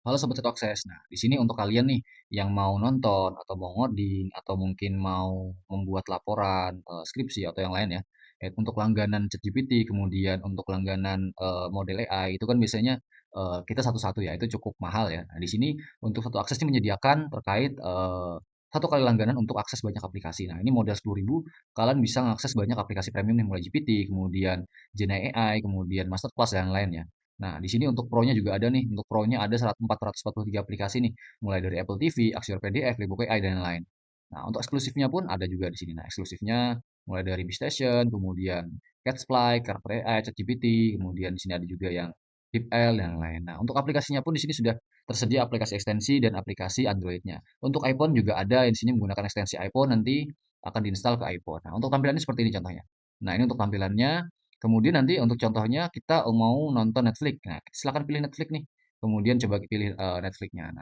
Halo Sobat Satu Akses. Nah, di sini untuk kalian nih yang mau nonton atau mau ngoding atau mungkin mau membuat laporan, skripsi atau yang lain ya. Untuk langganan ChatGPT, kemudian untuk langganan model AI itu kan biasanya kita satu-satu ya, itu cukup mahal ya. Nah, di sini untuk Satu Akses ini menyediakan terkait satu kali langganan untuk akses banyak aplikasi. Nah, ini modal 10.000 kalian bisa mengakses banyak aplikasi premium nih mulai GPT, kemudian Gen AI, kemudian Masterclass dan lain-lain ya. Nah, di sini untuk Pro-nya juga ada nih. Untuk Pro-nya ada 443 aplikasi nih, mulai dari Apple TV, Axior PDF, Lebook AI, dan lain-lain. Nah, untuk eksklusifnya pun ada juga di sini. Nah, eksklusifnya mulai dari BeStation, kemudian Catsply, CarPlay AI, ChatGPT, kemudian di sini ada juga yang DeepL, dan lain-lain. Nah, untuk aplikasinya pun di sini sudah tersedia aplikasi ekstensi dan aplikasi Android-nya. Untuk iPhone juga ada yang di sini menggunakan ekstensi iPhone, nanti akan diinstal ke iPhone. Nah, untuk tampilannya seperti ini contohnya. Nah, ini untuk tampilannya. Kemudian nanti untuk contohnya kita mau nonton Netflix. Nah, silakan pilih Netflix nih. Kemudian coba pilih Netflix-nya.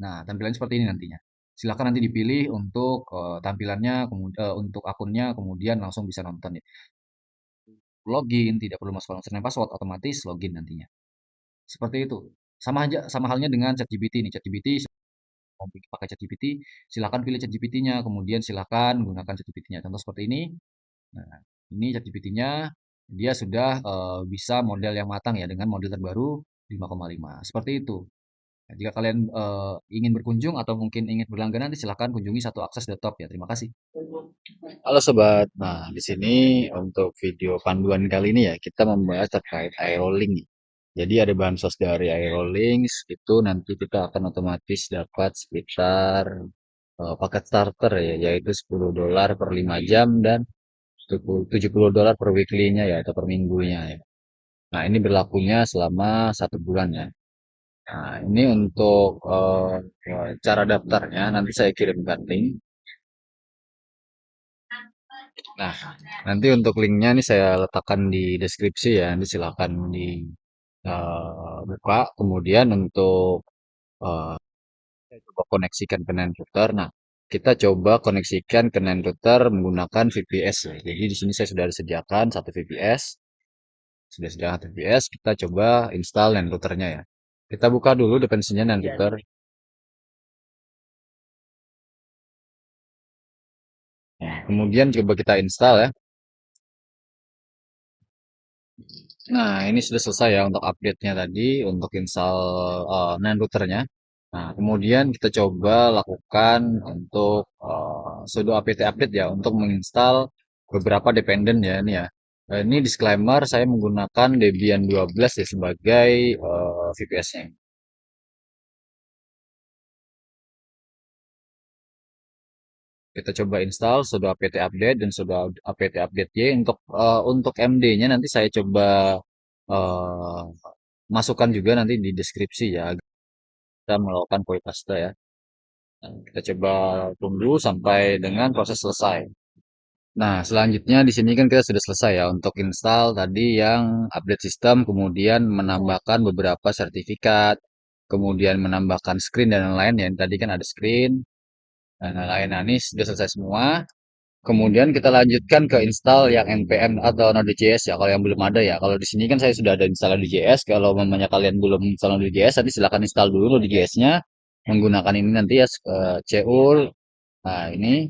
Nah, tampilannya seperti ini nantinya. Silakan nanti dipilih untuk tampilannya, untuk akunnya, kemudian langsung bisa nonton ya. Login, tidak perlu masukkan username password, otomatis login nantinya. Seperti itu. Sama aja, sama halnya dengan ChatGPT nih. ChatGPT mau pakai ChatGPT, silakan pilih ChatGPT-nya, kemudian silakan gunakan ChatGPT-nya. Contoh seperti ini. Nah, ini ChatGPT-nya dia sudah bisa model yang matang ya dengan model terbaru 5,5. Seperti itu. Nah, jika kalian ingin berkunjung atau mungkin ingin berlangganan, nanti silakan kunjungi Satu Akses.top ya. Terima kasih. Halo sobat, nah di sini untuk video panduan kali ini ya kita membahas terkait aerolink. Jadi ada bansos dari aerolinks itu nanti kita akan otomatis dapat sekitar paket starter ya, yaitu $10 per 5 jam dan $70 per weekly-nya ya atau per minggunya ya. Nah ini berlakunya selama 1 bulan ya. Nah ini untuk cara daftarnya nanti saya kirimkan link. Nah, nanti untuk linknya nih saya letakkan di deskripsi ya. Nanti silakan dibuka. Kemudian untuk eh, saya coba koneksikan ke NAND router. Nah, kita coba koneksikan ke NAND router menggunakan VPS ya. Jadi di sini saya sudah sediakan satu VPS. Sudah sediakan VPS. Kita coba install NAND routernya ya. Kita buka dulu dependensinya NAND router. Nah, kemudian coba kita install ya. Nah, ini sudah selesai ya untuk update-nya tadi, untuk install NAND routernya. Nah, kemudian kita coba lakukan untuk sudo apt update ya, untuk menginstal beberapa dependen ya ini ya. Ini disclaimer, saya menggunakan Debian 12 ya sebagai VPS-nya. Kita coba install sudo apt update dan sudo apt update y untuk MD-nya nanti saya coba eh, masukkan juga nanti di deskripsi ya. Kita melakukan copy paste ya. Nah, kita coba tunggu sampai dengan proses selesai. Nah, selanjutnya di sini kan kita sudah selesai ya untuk install tadi yang update sistem, kemudian menambahkan beberapa sertifikat, kemudian menambahkan screen dan lain-lain ya. Tadi kan ada screen dan lain-lain. Nah, ini sudah selesai semua. Kemudian kita lanjutkan ke install yang npm atau Node.js ya. Kalau yang belum ada ya. Kalau di sini kan saya sudah ada install Node.js. Kalau mamanya kalian belum install Node.js, nanti silakan install dulu Node.js-nya menggunakan ini nanti ya Ceul. Nah, ini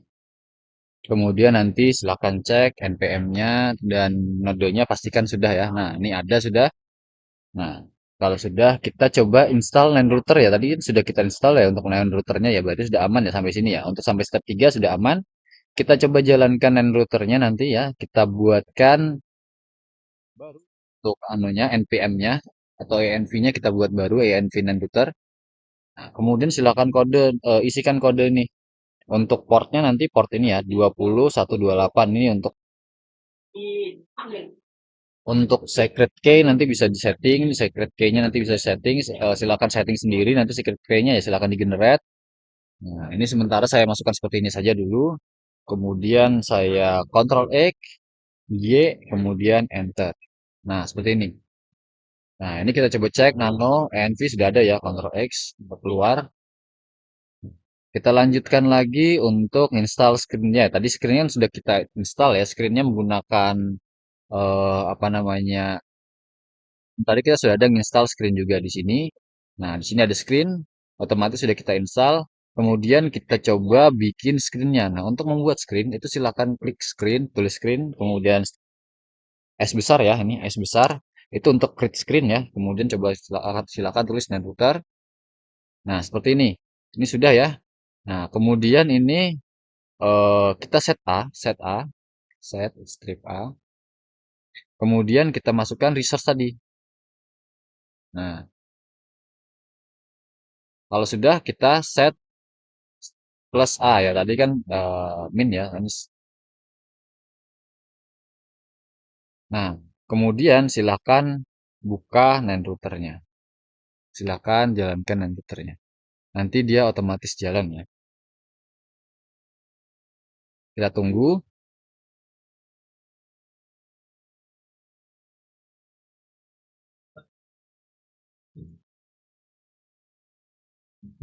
kemudian nanti silakan cek npm-nya dan nodenya pastikan sudah ya. Nah, ini ada sudah. Nah, kalau sudah kita coba install LAN router ya. Tadi kan sudah kita install ya untuk LAN routernya ya. Berarti sudah aman ya sampai sini ya. Untuk sampai step 3 sudah aman. Kita coba jalankan LAN routernya nanti ya. Kita buatkan baru untuk anunya npm-nya atau env-nya kita buat baru env LAN router. Nah, kemudian silakan isikan kode nih. Untuk portnya nanti port ini ya 20128 ini untuk secret key nanti bisa disetting, secret key-nya nanti bisa setting, silakan setting sendiri nanti secret key-nya ya silakan di-generate. Nah, ini sementara saya masukkan seperti ini saja dulu. Kemudian saya Ctrl X, Y, kemudian enter. Nah, seperti ini. Nah, ini kita coba cek nano env sudah ada ya, Ctrl X untuk keluar. Kita lanjutkan lagi untuk install screen-nya. Tadi screen-nya kan sudah kita install ya, screen-nya menggunakan apa namanya? Tadi kita sudah ada install screen juga di sini. Nah, di sini ada screen, otomatis sudah kita install. Kemudian kita coba bikin screen-nya. Nah, untuk membuat screen itu silakan klik screen, tulis screen, kemudian S besar ya, ini S besar. Itu untuk create screen ya. Kemudian coba silakan tulis router. Nah, seperti ini. Ini sudah ya. Nah, kemudian ini kita set strip A. Kemudian kita masukkan resource tadi. Nah, kalau sudah kita set plus A ya. Tadi kan min ya. Nah, kemudian silakan buka routernya. Silakan jalankan routernya. Nanti dia otomatis jalan ya. Kita tunggu.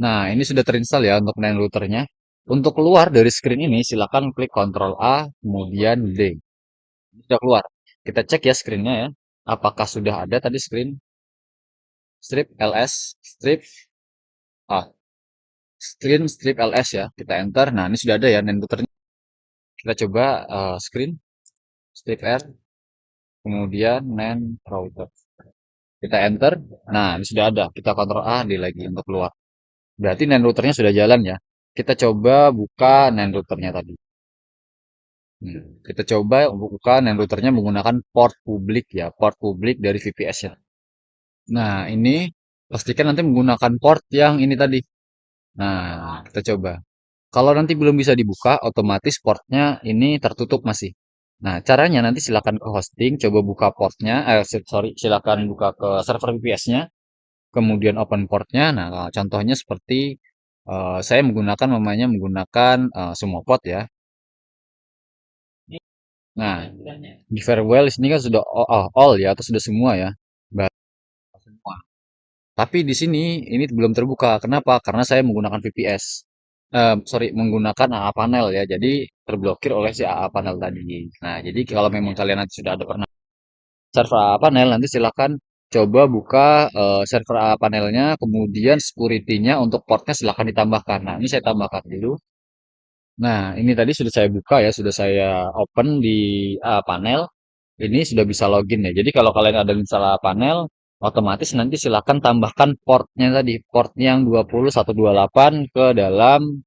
Nah, ini sudah terinstall ya untuk routernya. Untuk keluar dari screen ini, silakan klik Ctrl A, kemudian D. Ini sudah keluar. Kita cek ya screen-nya ya. Apakah sudah ada tadi screen strip ls strip ah screen strip ls ya. Kita enter. Nah, ini sudah ada ya routernya. Kita coba screen strip R, kemudian router. Kita enter. Nah, ini sudah ada. Kita Ctrl A, D lagi untuk keluar. Berarti routernya sudah jalan ya. Kita coba buka routernya tadi. Kita coba buka routernya menggunakan port publik ya, port publik dari VPS-nya. Nah, ini pastikan nanti menggunakan port yang ini tadi. Nah, kita coba. Kalau nanti belum bisa dibuka, otomatis portnya ini tertutup masih. Nah, caranya nanti silakan ke hosting, coba buka portnya, sorry, silakan buka ke server VPS-nya, kemudian open portnya. Nah, contohnya seperti saya menggunakan namanya menggunakan semua port ya. Nah, di farewell sini kan sudah all ya atau sudah semua ya. Baru semua. Tapi di sini ini belum terbuka. Kenapa? Karena saya menggunakan VPS. Sorry, menggunakan AA panel ya. Jadi terblokir oleh si AA panel tadi. Nah, jadi kalau memang kalian nanti sudah ada pernah server AA panel, nanti silakan coba buka server AA panelnya, kemudian security-nya untuk portnya silakan ditambahkan. Nah, ini saya tambahkan dulu. Nah, ini tadi sudah saya buka ya, sudah saya open di panel. Ini sudah bisa login ya. Jadi kalau kalian ada masalah panel, otomatis nanti silakan tambahkan portnya tadi, port yang 20128 ke dalam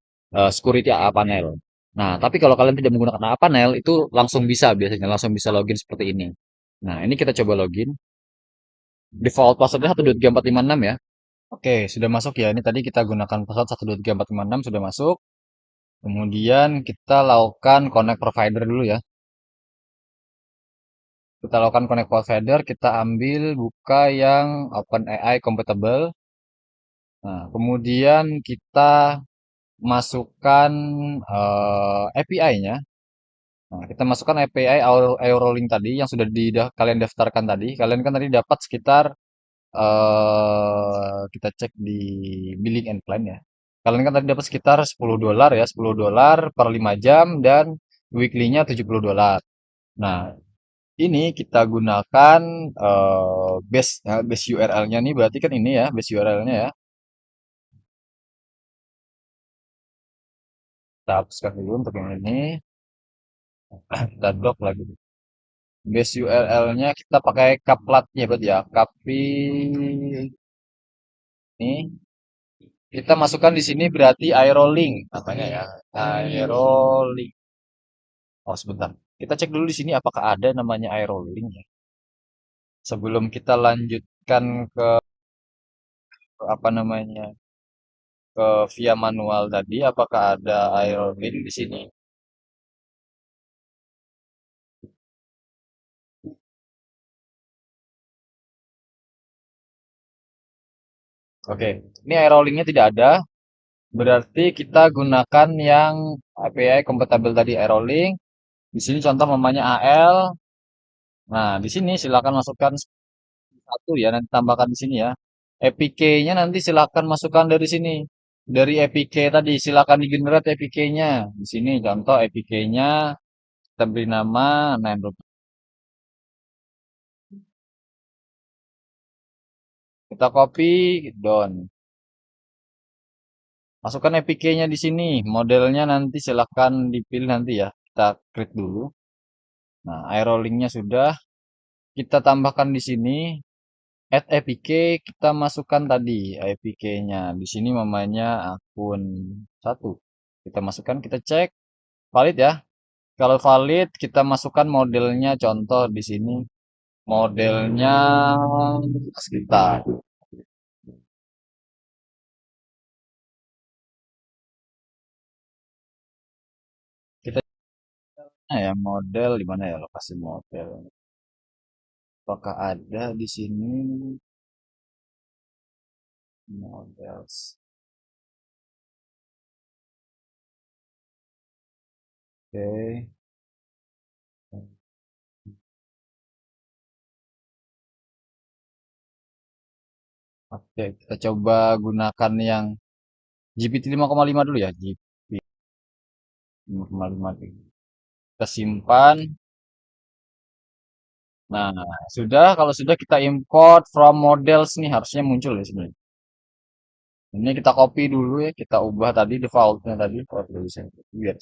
security AA panel. Nah, tapi kalau kalian tidak menggunakan AA panel, itu langsung bisa biasanya, langsung bisa login seperti ini. Nah, ini kita coba login. Default passwordnya 1234566 ya. Oke, sudah masuk ya. Ini tadi kita gunakan password 1234566 sudah masuk. Kemudian kita lakukan connect provider dulu ya. Kita lakukan connect provider, kita ambil buka yang OpenAI compatible. Nah, kemudian kita masukkan API-nya. Nah, kita masukkan API Aerolink tadi yang sudah kalian daftarkan tadi. Kalian kan tadi dapat sekitar kita cek di billing and plan ya. Kalian kan tadi dapat sekitar $10 ya, $10 per 5 jam dan weekly-nya $70. Nah, ini kita gunakan base URL-nya nih berarti kan ini ya base URL-nya ya. Kita hapuskan dulu untuk yang ini. Kita dock lagi. Base URL-nya kita pakai kaplatnya berarti ya. Kapi ini kita masukkan di sini berarti Aerolink namanya ya. Aerolink. Oh, sebentar. Kita cek dulu di sini apakah ada namanya Aerolink ya. Sebelum kita lanjutkan ke apa namanya? Ke via manual tadi apakah ada Aerolink di sini? Oke, ini aerolinknya tidak ada. Berarti kita gunakan yang API compatible tadi aerolink. Di sini contoh namanya AL. Nah, di sini silakan masukkan satu ya, nanti tambahkan di sini ya. APK-nya nanti silakan masukkan dari sini. Dari APK tadi silakan di-generate APK-nya. Di sini contoh APK-nya kita beri nama Kita copy, down. Masukkan APK-nya di sini. Modelnya nanti silahkan dipilih nanti ya. Kita create dulu. Nah, aerollink-nya sudah. Kita tambahkan di sini. Add APK, kita masukkan tadi APK-nya. Di sini namanya akun 1. Kita masukkan, kita cek. Valid ya. Kalau valid, kita masukkan modelnya. Contoh di sini. Modelnya kita. Kita ya model di mana ya lokasi model. Apakah ada di sini models? Oke. Oke, kita coba gunakan yang GPT 5,5 dulu ya. GPT 5,5 dulu. Kita simpan. Nah, sudah. Kalau sudah kita import from models nih harusnya muncul di sini. Ini kita copy dulu ya. Kita ubah tadi defaultnya tadi. Biar.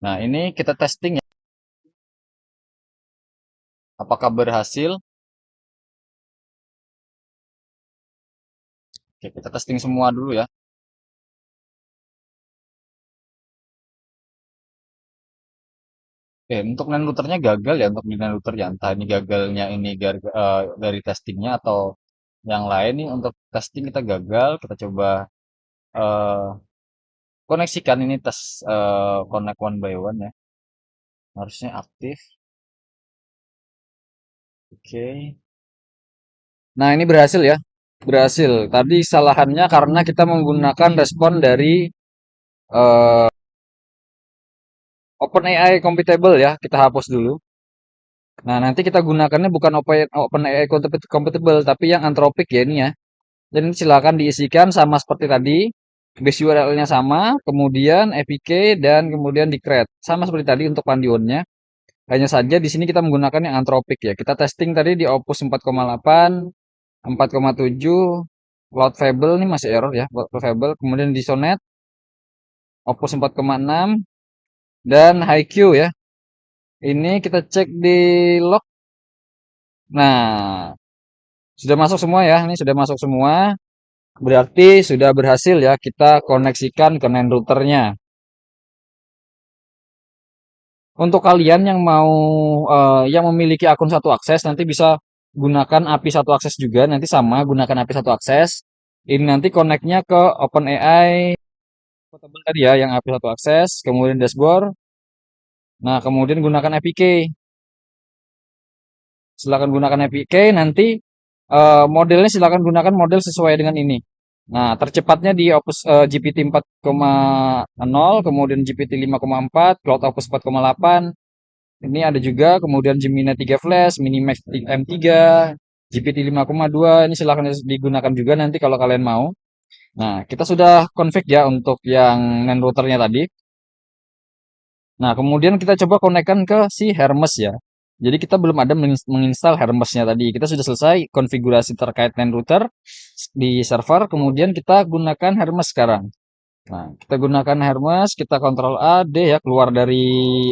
Nah, ini kita testing ya. Apakah berhasil? Oke, kita testing semua dulu ya. Oke, untuk land routernya gagal ya untuk di land router ya. Entah ini gagalnya ini dari testingnya atau yang lain nih untuk testing kita gagal. Kita coba eh, koneksikan ini tes connect one by one ya. Harusnya aktif. Oke. Nah, ini berhasil ya. Berhasil. Tadi kesalahannya karena kita menggunakan respon dari eh, OpenAI compatible ya. Kita hapus dulu. Nah, nanti kita gunakannya bukan OpenAI compatible, tapi yang Anthropic ya ini ya. Jadi silakan diisikan sama seperti tadi. Base URL-nya sama, kemudian APK dan kemudian di create. Sama seperti tadi untuk Pandion-nya. Hanya saja di sini kita menggunakan yang Anthropic ya. Kita testing tadi di Opus 4,8, 4,7, Loadable ini masih error ya, Loadable. Kemudian di Sonnet Opus 4,6 dan HiQ ya. Ini kita cek di log. Nah, sudah masuk semua ya. Ini sudah masuk semua. Berarti sudah berhasil ya kita koneksikan ke NAND routernya. Untuk kalian yang mau yang memiliki akun satu akses nanti bisa gunakan API satu akses juga nanti sama gunakan API satu akses. Ini nanti connect-nya ke OpenAI portable tadi ya yang API satu akses, kemudian dashboard. Nah, kemudian gunakan APK. Silakan gunakan APK nanti modelnya silakan gunakan model sesuai dengan ini. Nah, tercepatnya di Opus GPT 4,0, kemudian GPT 5,4, Cloud Opus 4,8. Ini ada juga, kemudian Gemini 3 Flash, Minimax M3, GPT 5,2. Ini silahkan digunakan juga nanti kalau kalian mau. Nah, kita sudah config ya untuk yang NAND routernya tadi. Nah, kemudian kita coba konekkan ke si Hermes ya. Jadi kita belum ada menginstal Hermesnya tadi. Kita sudah selesai konfigurasi terkait NAND router di server. Kemudian kita gunakan Hermes sekarang. Nah, kita gunakan Hermes, kita Ctrl A, D ya, keluar dari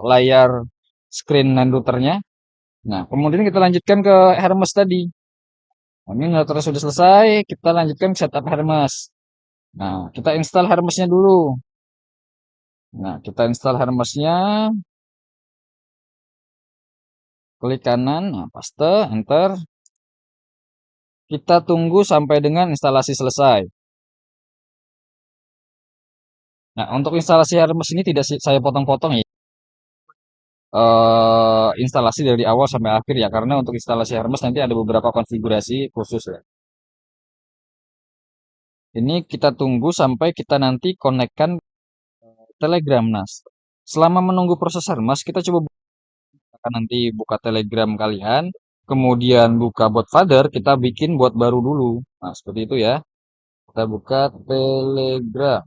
layar screen NAND routernya. Nah, kemudian kita lanjutkan ke Hermes tadi. Nah, ini router sudah selesai, kita lanjutkan ke setup Hermes. Nah, kita install Hermesnya dulu. Nah, kita install Hermesnya, klik kanan, nah, paste, enter. Kita tunggu sampai dengan instalasi selesai. Nah, untuk instalasi Hermes ini tidak saya potong-potong ya. Instalasi dari awal sampai akhir ya, karena untuk instalasi Hermes nanti ada beberapa konfigurasi khusus ya. Ini kita tunggu sampai kita nanti konekkan Telegram Nas. Selama menunggu proses Hermes, kita coba nanti buka Telegram kalian, kemudian buka bot father, kita bikin bot baru dulu. Nah, seperti itu ya. Kita buka Telegram.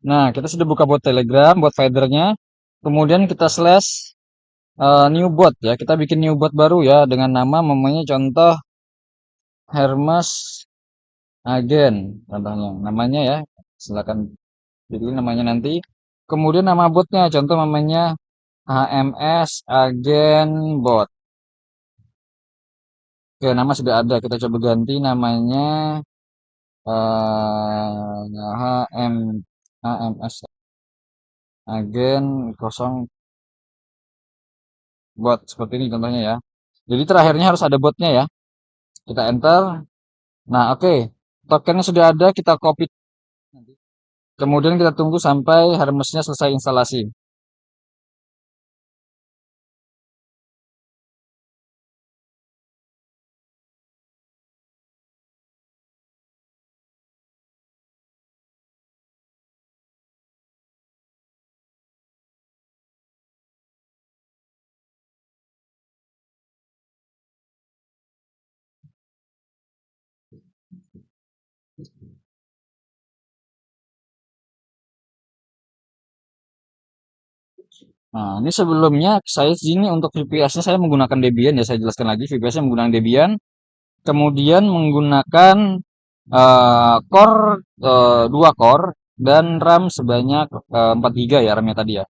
Nah, kita sudah buka bot Telegram, bot fathernya. Kemudian kita slash new bot ya. Kita bikin new bot baru ya dengan nama namanya contoh Hermes Agen contohnya namanya ya. Silakan pilih namanya nanti. Kemudian nama botnya, contoh namanya HMS Agen Bot. Oke, nama sudah ada. Kita coba ganti namanya HMS Agen kosong bot seperti ini contohnya ya. Jadi terakhirnya harus ada botnya ya. Kita enter. Nah, oke. Tokennya sudah ada, kita copy. Kemudian kita tunggu sampai Hermesnya selesai instalasi. Nah, ini sebelumnya saya sini untuk VPS-nya saya menggunakan Debian ya, saya jelaskan lagi VPS-nya menggunakan Debian, kemudian menggunakan core 2 core dan RAM sebanyak 4 GB ya RAM-nya tadi ya.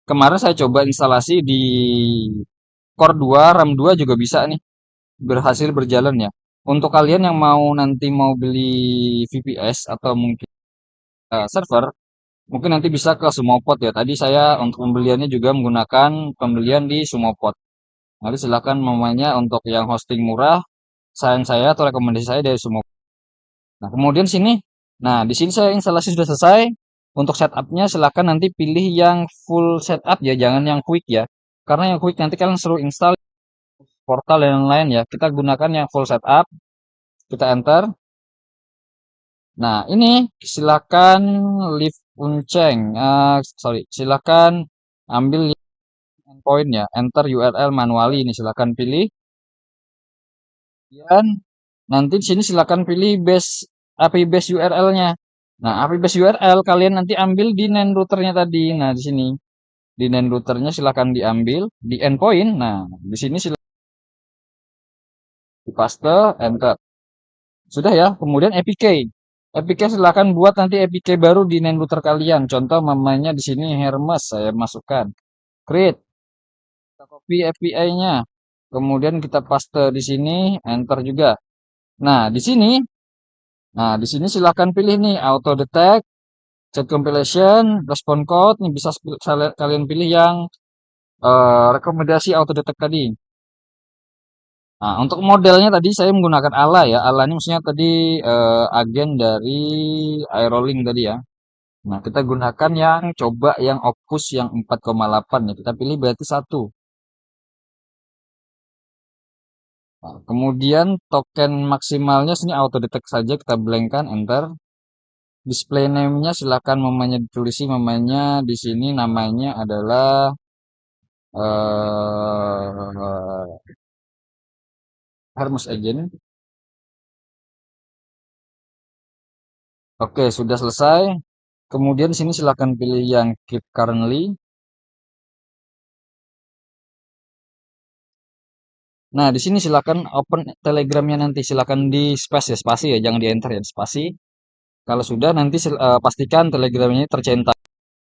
Kemarin saya coba instalasi di core 2, RAM 2 juga bisa nih, berhasil berjalan ya. Untuk kalian yang mau nanti mau beli VPS atau mungkin server, mungkin nanti bisa ke Sumopod ya. Tadi saya untuk pembeliannya juga menggunakan pembelian di Sumopod. Nanti silakan mamanya untuk yang hosting murah, saran saya atau rekomendasi saya dari Sumopod. Nah, kemudian sini, nah di sini saya instalasi sudah selesai. Untuk setupnya silakan nanti pilih yang full setup ya, jangan yang quick ya. Karena yang quick nanti kalian suruh install portal dan lain-lain ya. Kita gunakan yang full setup, kita enter. Nah, ini silakan leave unceng. Sorry, silakan ambil endpoint ya, enter URL manually ini silakan pilih. Kemudian nanti di sini silakan pilih base API base URL-nya. Nah, API base URL kalian nanti ambil di NAND routernya tadi. Nah, di sini di NAND routernya silakan diambil di endpoint. Nah, di sini silakan di paste, enter. Sudah ya. Kemudian APK. APK silakan buat nanti APK baru di NAND router kalian. Contoh namanya di sini Hermes saya masukkan. Create. Kita copy API-nya. Kemudian kita paste di sini, enter juga. Nah, di sini silakan pilih nih auto detect, set compilation, response code. Nih bisa kalian pilih yang rekomendasi auto detect tadi. Nah, untuk modelnya tadi saya menggunakan ALA ya. ALA ini maksudnya tadi agen dari Aerolink tadi ya. Nah, kita gunakan yang coba yang Opus yang 4,8 ya. Kita pilih berarti satu. Nah, kemudian token maksimalnya sini auto detect saja kita blankkan enter. Display name-nya silakan mamanya ditulisi mamanya di sini namanya adalah Hermes Agent. Oke, sudah selesai. Kemudian sini silakan pilih yang keep currently. Nah, di sini silakan open Telegramnya nanti silakan di space ya, spasi ya, jangan di enter ya, spasi. Kalau sudah nanti pastikan Telegramnya tercentang.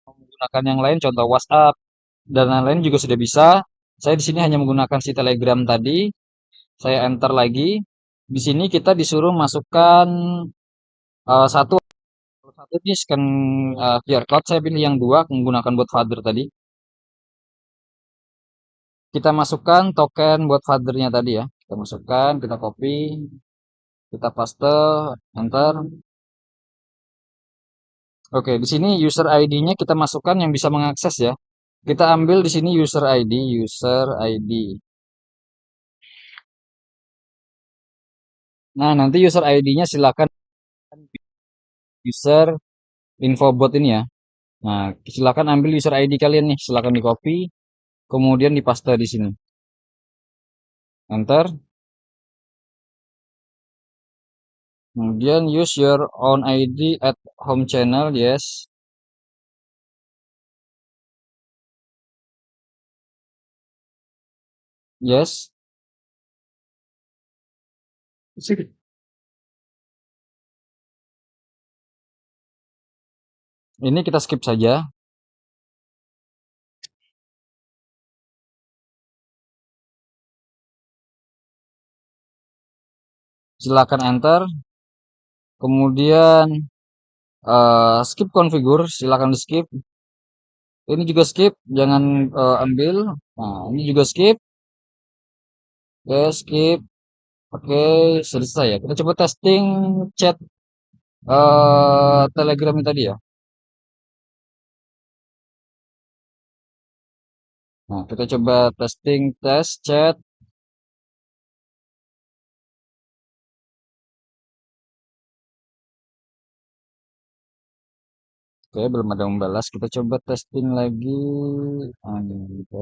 Menggunakan yang lain contoh WhatsApp dan lain-lain juga sudah bisa. Saya di sini hanya menggunakan si Telegram tadi. Saya enter lagi. Di sini kita disuruh masukkan satu satu ini scan QR code. Saya pilih yang dua menggunakan bot father tadi. Kita masukkan token buat fathernya tadi ya. Kita masukkan, kita copy, kita paste, enter. Oke, di sini user ID-nya kita masukkan yang bisa mengakses ya. Kita ambil di sini user ID, user ID. Nah, nanti user ID-nya silakan user infobot ini ya. Nah, silakan ambil user ID kalian nih, silakan di copy, kemudian dipaste di sini. Enter. Kemudian use your own ID at home channel, yes. Yes. Ini kita skip saja. Silakan enter. Kemudian skip configure, silakan di skip. Ini juga skip, jangan ambil. Nah, ini juga skip. Oke, skip. Oke, selesai ya. Kita coba testing chat Telegram ini tadi ya. Nah, kita coba testing tes chat. Oke, belum ada yang membalas. Kita coba testing lagi. Ah, ini gitu.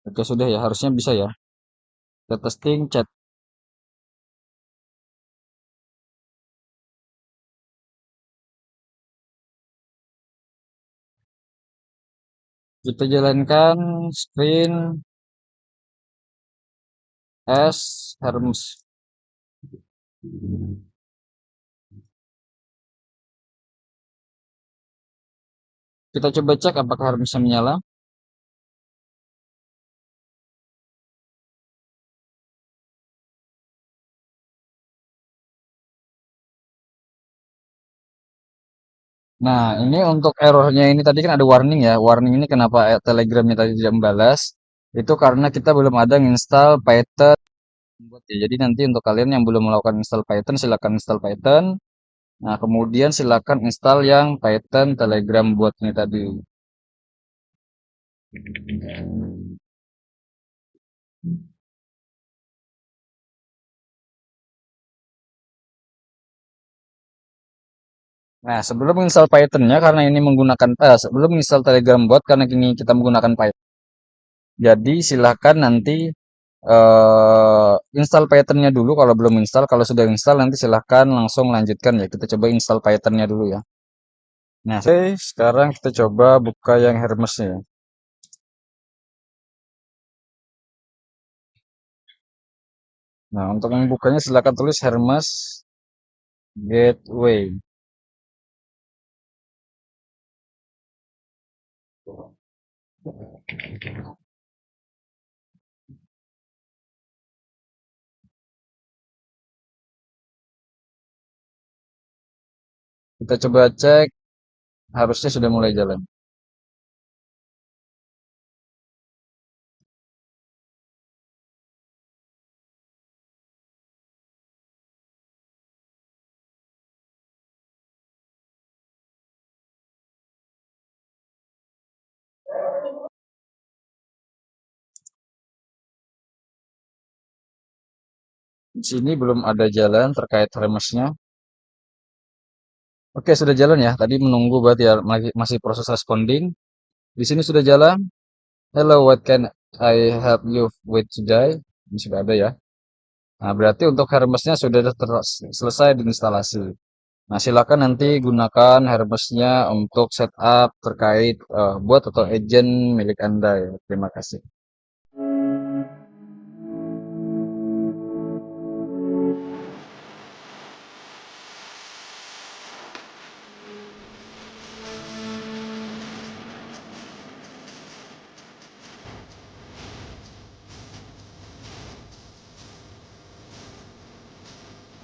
Oke, sudah ya. Harusnya bisa ya. Kita testing chat. Kita jalankan screen as Hermes. Kita coba cek apakah Hermesnya menyala. Nah, ini untuk errornya ini tadi kan ada warning ya. Warning ini kenapa Telegramnya tadi tidak membalas? Itu karena kita belum ada install Python buat ya. Jadi nanti untuk kalian yang belum melakukan install Python, silakan install Python. Nah, kemudian silakan install yang Python Telegram buat ini tadi. Nah, sebelum install Python-nya karena ini menggunakan sebelum install Telegram bot karena ini kita menggunakan Python. Jadi silakan nanti install Python-nya dulu kalau belum install. Kalau sudah install nanti silahkan langsung lanjutkan ya. Kita coba install Python-nya dulu ya. Nah, oke, sekarang kita coba buka yang Hermes-nya ya. Nah, untuk membukanya silahkan tulis Hermes Gateway. Kita coba cek, harusnya sudah mulai jalan. Di sini belum ada jalan terkait Hermes-nya. Oke, sudah jalan ya. Tadi menunggu berarti ya masih proses responding. Di sini sudah jalan. Hello, what can I help you with today? Ini sudah ada ya. Nah, berarti untuk Hermesnya sudah selesai diinstalasi. Nah, silakan nanti gunakan Hermesnya untuk setup terkait bot atau agent milik Anda ya. Terima kasih.